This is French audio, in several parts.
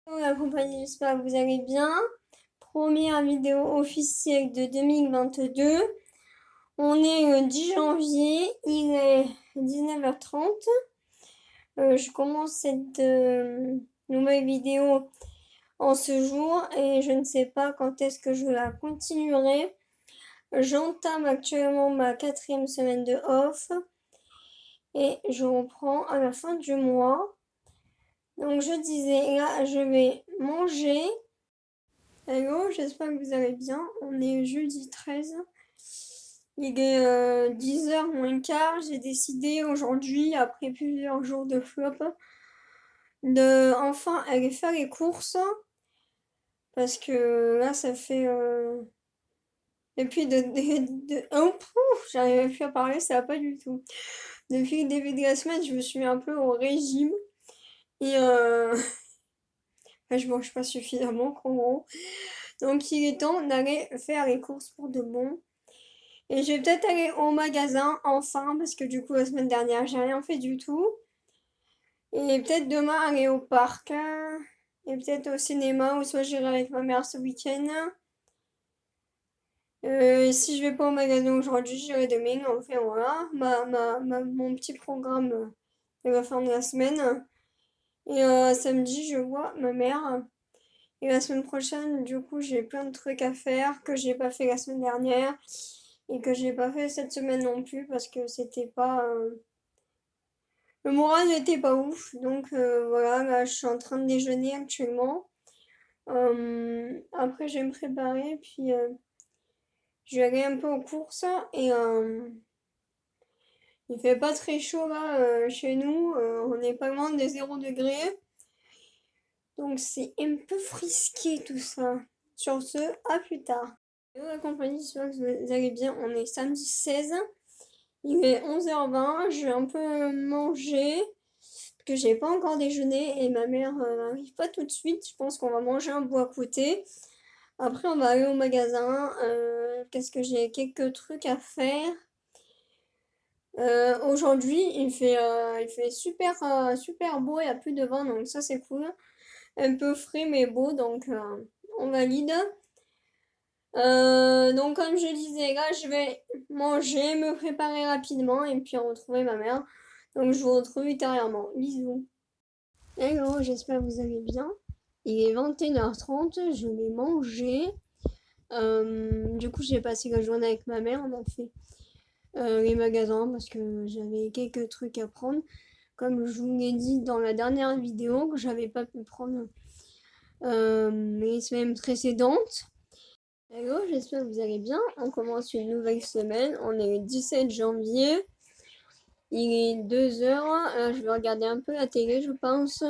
Bonjour la compagnie, j'espère que vous allez bien. Première vidéo officielle de 2022. On est le 10 janvier, il est 19h30. Je commence cette nouvelle vidéo en ce jour et je ne sais pas quand est-ce que je la continuerai. J'entame actuellement ma 4e semaine de off et je reprends à la fin du mois. Donc je disais, là je vais manger. Hello, j'espère que vous allez bien. On est jeudi 13. Il est 10h moins quart. J'ai décidé aujourd'hui, après plusieurs jours de flop, de enfin aller faire les courses. Parce que là, ça fait... Depuis oh, pouf, j'arrive plus à parler, ça va pas du tout. Depuis le début de la semaine, je me suis mis un peu au régime. Et je mange pas suffisamment, en gros. Donc il est temps d'aller faire les courses pour de bon. Et je vais peut-être aller au magasin enfin, parce que du coup la semaine dernière j'ai rien fait du tout. Et peut-être demain aller au parc. Et peut-être au cinéma, ou soit j'irai avec ma mère ce week-end. Si je vais pas au magasin aujourd'hui, j'irai demain. Enfin voilà, mon petit programme de la fin de la semaine. Et samedi, je vois ma mère. Et la semaine prochaine, du coup, j'ai plein de trucs à faire que j'ai pas fait la semaine dernière et que j'ai pas fait cette semaine non plus parce que c'était pas. Le moral n'était pas ouf. Donc voilà, là, je suis en train de déjeuner actuellement. Après, je vais me préparer, puis je vais aller un peu aux courses et il fait pas très chaud là chez nous. On est pas loin des 0 degrés. Donc c'est un peu frisqué tout ça. Sur ce, à plus tard. Hello la compagnie, j'espère que vous allez bien. On est samedi 16. Il est 11h20. Je vais un peu manger. Parce que j'ai pas encore déjeuné et ma mère n'arrive pas tout de suite. Je pense qu'on va manger un bout à côté. Après, on va aller au magasin. Qu'est-ce que j'ai? Quelques trucs à faire. Aujourd'hui, il fait super, super beau. Il n'y a plus de vent, donc ça c'est cool. Un peu frais mais beau, donc on valide. Donc comme je disais, là je vais manger, me préparer rapidement et puis retrouver ma mère. Donc je vous retrouve ultérieurement. Bisous. Hello, j'espère que vous allez bien. Il est 21h30, je vais manger. Du coup j'ai passé la journée avec ma mère, on a fait les magasins parce que j'avais quelques trucs à prendre. Comme je vous l'ai dit dans la dernière vidéo, que j'avais pas pu prendre les semaines précédentes. Hello, j'espère que vous allez bien. On commence une nouvelle semaine. On est le 17 janvier. Il est 2h. Je vais regarder un peu la télé, je pense.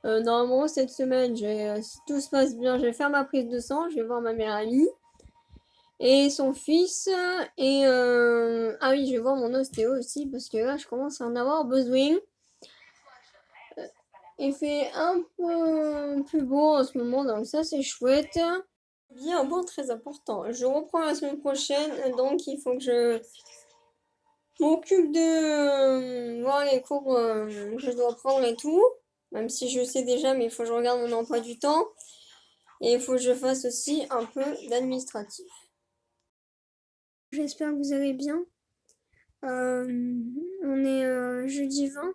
Normalement, cette semaine, si tout se passe bien, je vais faire ma prise de sang. Je vais voir ma meilleure amie et son fils. Et ah oui, je vais voir mon ostéo aussi parce que là, je commence à en avoir besoin. Il fait un peu plus beau en ce moment, donc ça, c'est chouette. Bien, un point très important. Je reprends la semaine prochaine, donc il faut que je m'occupe de voir les cours que je dois prendre et tout. Même si je sais déjà, mais il faut que je regarde mon emploi du temps. Et il faut que je fasse aussi un peu d'administratif. J'espère que vous allez bien. On est jeudi 20.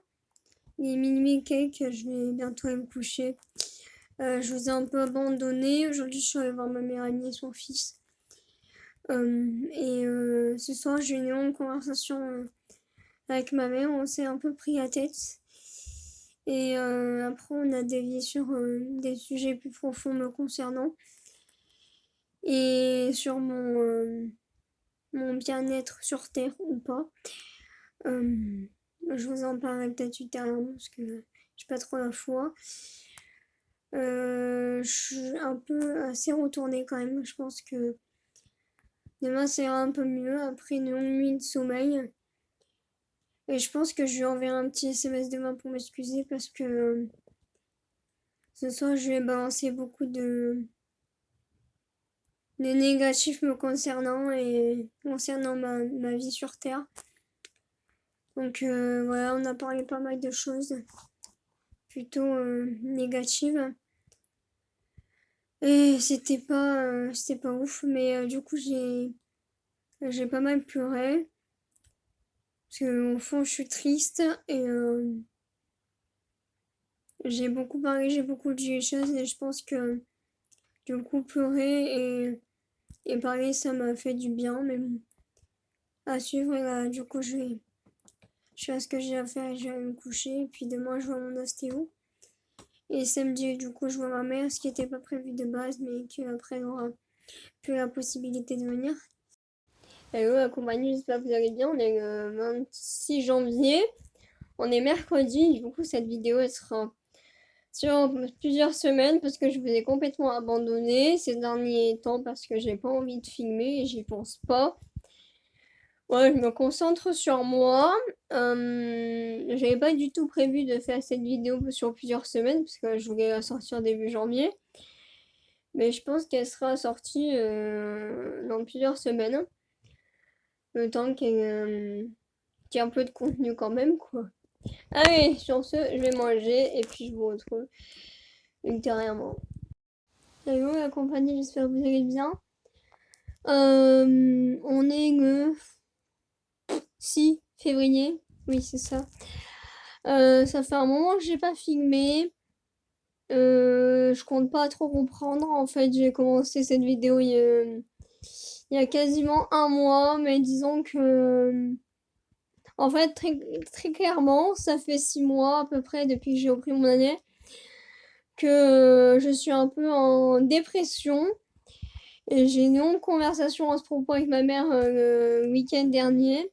Il est minuit quelques, je vais bientôt aller me coucher. Je vous ai un peu abandonné. Aujourd'hui, je suis allée voir ma meilleure amie et son fils. Ce soir, j'ai eu une longue conversation avec ma mère. On s'est un peu pris la tête. Et après, on a dévié sur des sujets plus profonds me concernant. Et sur mon bien-être sur Terre ou pas. Je vous en parlerai peut-être ultérieurement parce que j'ai pas trop la foi. Je suis un peu assez retournée quand même. Je pense que demain ça ira un peu mieux après une longue nuit de sommeil. Et je pense que je lui enverrai un petit SMS demain pour m'excuser parce que ce soir je vais balancer beaucoup de négatifs me concernant et concernant ma vie sur Terre. Donc voilà, on a parlé pas mal de choses plutôt négatives. Et c'était pas ouf, mais du coup j'ai pas mal pleuré. Parce que au fond je suis triste et j'ai beaucoup parlé, j'ai beaucoup dit les choses et je pense que du coup pleurer et parler ça m'a fait du bien. Mais bon, à suivre, et là, du coup je fais ce que j'ai à faire et je vais me coucher. Et puis demain je vois mon ostéo. Et samedi, du coup, je vois ma mère, ce qui n'était pas prévu de base, mais qu'après, elle aura plus la possibilité de venir. Hello la compagnie, j'espère que vous allez bien. On est le 26 janvier, on est mercredi, du coup cette vidéo elle sera sur plusieurs semaines parce que je vous ai complètement abandonné ces derniers temps parce que j'ai pas envie de filmer et j'y pense pas. Ouais, je me concentre sur moi. J'avais pas du tout prévu de faire cette vidéo sur plusieurs semaines parce que je voulais la sortir début janvier. Mais je pense qu'elle sera sortie dans plusieurs semaines. Le temps qu'il y ait un peu de contenu quand même, quoi. Allez, sur ce, je vais manger et puis je vous retrouve ultérieurement. Hello la compagnie, j'espère que vous allez bien. On est le 6 février. Oui, c'est ça. Ça fait un moment que j'ai pas filmé. Je compte pas trop reprendre. En fait, j'ai commencé cette vidéo il y a quasiment un mois, mais disons que en fait, très clairement, ça fait 6 mois à peu près depuis que j'ai repris mon année que je suis un peu en dépression. Et j'ai une longue conversation à ce propos avec ma mère le week-end dernier.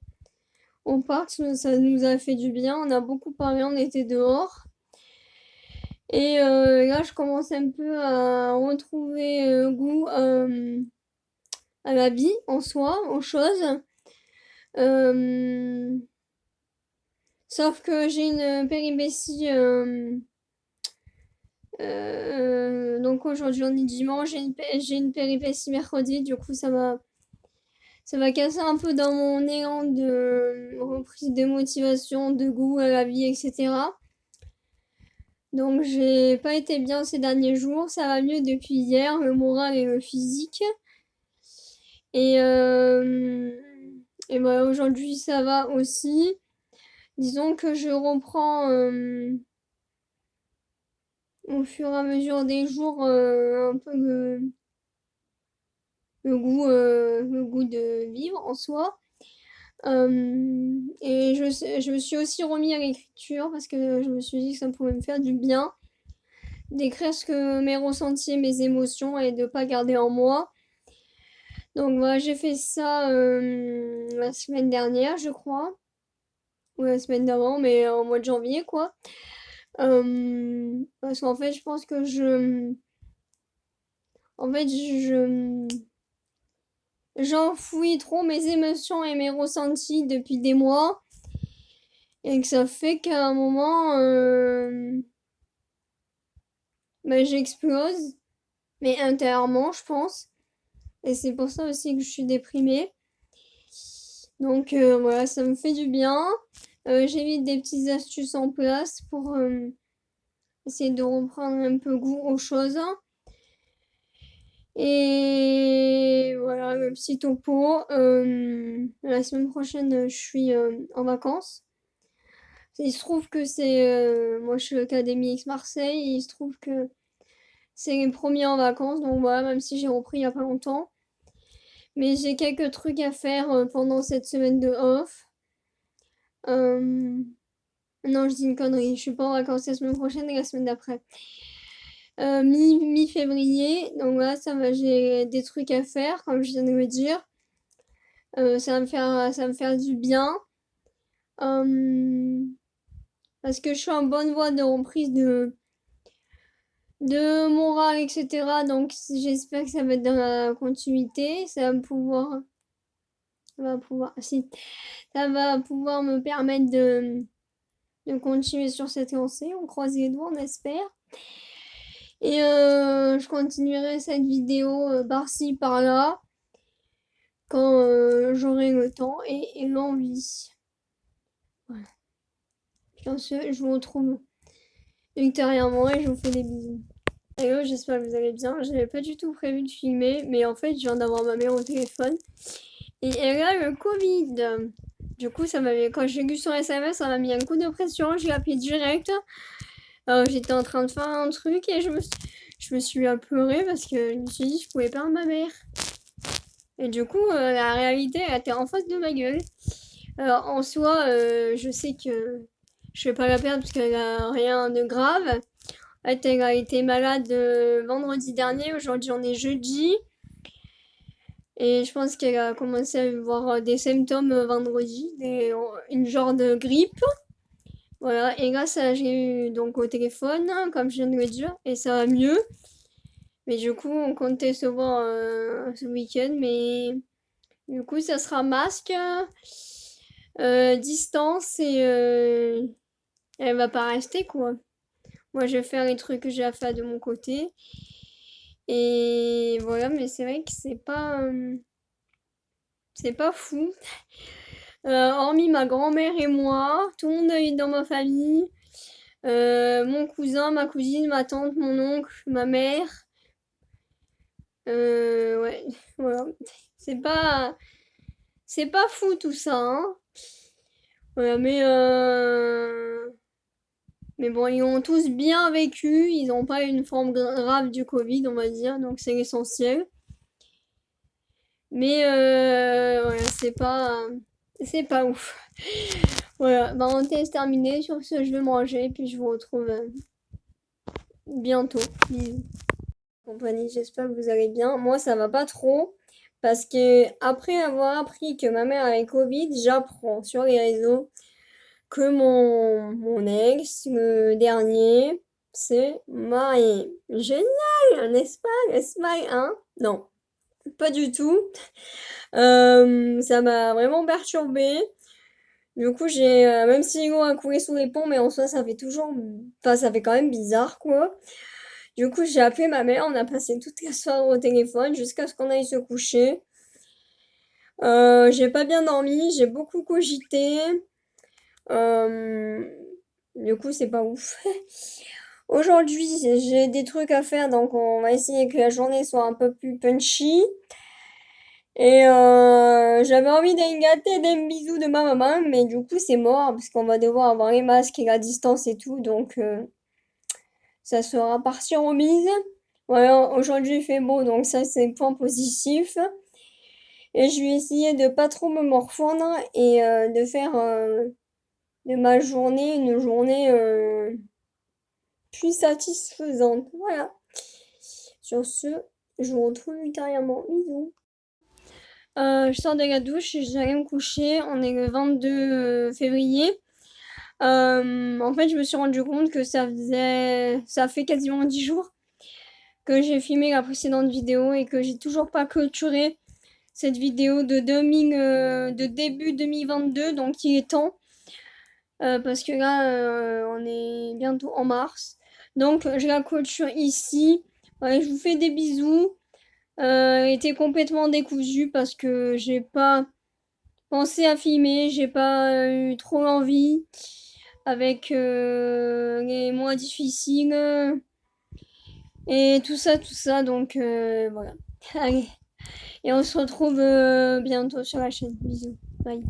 Au parc, ça nous a fait du bien. On a beaucoup parlé, on était dehors. Et là, je commence un peu à retrouver goût à la vie en soi, aux choses. Euh, Sauf que j'ai une péripétie. Donc aujourd'hui on est dimanche, j'ai une péripétie mercredi, du coup ça va casser un peu dans mon élan de reprise de motivation, de goût à la vie, etc. Donc j'ai pas été bien ces derniers jours, ça va mieux depuis hier, le moral et le physique. Et, et voilà, aujourd'hui ça va aussi. Disons que je reprends au fur et à mesure des jours un peu le goût de vivre en soi. Et je me suis aussi remis à l'écriture parce que je me suis dit que ça pouvait me faire du bien d'écrire ce que mes ressentis, mes émotions et de pas garder en moi. Donc voilà, j'ai fait ça la semaine dernière, je crois, ou la semaine d'avant, mais en mois de janvier, quoi. Parce qu'en fait, je pense que en fait, j'enfouis trop mes émotions et mes ressentis depuis des mois. Et que ça fait qu'à un moment, bah, j'explose, mais intérieurement, je pense. Et c'est pour ça aussi que je suis déprimée. Donc voilà, ça me fait du bien. J'ai mis des petites astuces en place pour essayer de reprendre un peu goût aux choses. Et voilà, le petit topo. La semaine prochaine, je suis en vacances. Il se trouve que c'est... moi, je suis à l'Académie Aix-Marseille. Il se trouve que c'est les premiers en vacances. Donc voilà, même si j'ai repris il n'y a pas longtemps. Mais j'ai quelques trucs à faire pendant cette semaine de off. Euh, Non, je dis une connerie. Je suis pas en vacances la semaine prochaine et la semaine d'après. Mi-février. Donc voilà, ça va, j'ai des trucs à faire, comme je viens de le dire. Ça va me faire du bien. Euh, Parce que je suis en bonne voie de reprise de morale, etc. Donc j'espère que ça va être dans la continuité. Si, ça va pouvoir me permettre de continuer sur cette lancée. On croise les doigts, on espère. Et je continuerai cette vidéo par-ci, par-là, quand j'aurai le temps et l'envie. Voilà. Sur ce, je vous retrouve ultérieurement et je vous fais des bisous. Hello, j'espère que vous allez bien. J'avais pas du tout prévu de filmer, mais en fait, je viens d'avoir ma mère au téléphone et elle a le Covid. Du coup, quand j'ai vu son SMS, ça m'a mis un coup de pression. J'ai appelé direct. Alors, j'étais en train de faire un truc et je me suis apeurée parce que je me suis dit que je pouvais perdre ma mère. Et du coup, la réalité, elle était en face de ma gueule. Alors, en soi, je sais que je vais pas la perdre parce qu'elle a rien de grave. Elle a été malade vendredi dernier, aujourd'hui on est jeudi. Et je pense qu'elle a commencé à avoir des symptômes vendredi, une genre de grippe. Voilà, et là ça j'ai eu donc au téléphone, comme je viens de le dire, et ça va mieux. Mais du coup on comptait se voir ce week-end, mais du coup ça sera masque, distance et elle va pas rester quoi. Moi je vais faire les trucs que j'ai à faire de mon côté. Et voilà, mais c'est vrai que c'est pas fou. Hormis ma grand-mère et moi, tout le monde est dans ma famille. Mon cousin, ma cousine, ma tante, mon oncle, ma mère. Ouais, voilà. C'est pas, c'est pas fou tout ça, hein. Voilà, mais bon, ils ont tous bien vécu. Ils n'ont pas eu une forme grave du Covid, on va dire, donc c'est l'essentiel. Mais voilà, c'est pas ouf. Voilà, bah mon thé est terminé. Sur ce, je vais manger, puis je vous retrouve bientôt. Bisous. Compagnie, j'espère que vous allez bien. Moi, ça va pas trop. Parce que après avoir appris que ma mère avait Covid, j'apprends sur les réseaux que mon ex, le dernier, s'est marié. Génial, n'est-ce pas? N'est-ce pas, hein? Non, pas du tout. Ça m'a vraiment perturbée. Du coup, même si l'eau a coulé sous les ponts, mais en soi, ça fait toujours, enfin, ça fait quand même bizarre, quoi. Du coup, j'ai appelé ma mère, on a passé toute la soirée au téléphone jusqu'à ce qu'on aille se coucher. J'ai pas bien dormi, j'ai beaucoup cogité. Euh, du coup, c'est pas ouf. Aujourd'hui, j'ai des trucs à faire, donc on va essayer que la journée soit un peu plus punchy. Et j'avais envie d'aller gâter des bisous de ma maman, mais du coup c'est mort parce qu'on va devoir avoir les masques et la distance et tout, donc ça sera partie remise. Voilà, aujourd'hui il fait beau, donc ça c'est point positif. Et je vais essayer de pas trop me morfondre et de faire de ma journée une journée plus satisfaisante. Voilà. Sur ce, je vous retrouve ultérieurement. Bisous. Je sors de la douche et j'allais me coucher. On est le 22 février. En fait, je me suis rendu compte que ça fait quasiment 10 jours que j'ai filmé la précédente vidéo et que j'ai toujours pas clôturé cette vidéo de début 2022. Donc, il est temps. Parce que là, on est bientôt en mars. Donc, je la clôture ici. Ouais, je vous fais des bisous. Était complètement décousu parce que j'ai pas pensé à filmer, j'ai pas eu trop envie avec les mois difficiles et tout ça, donc voilà. Allez, et on se retrouve bientôt sur la chaîne. Bisous, bye.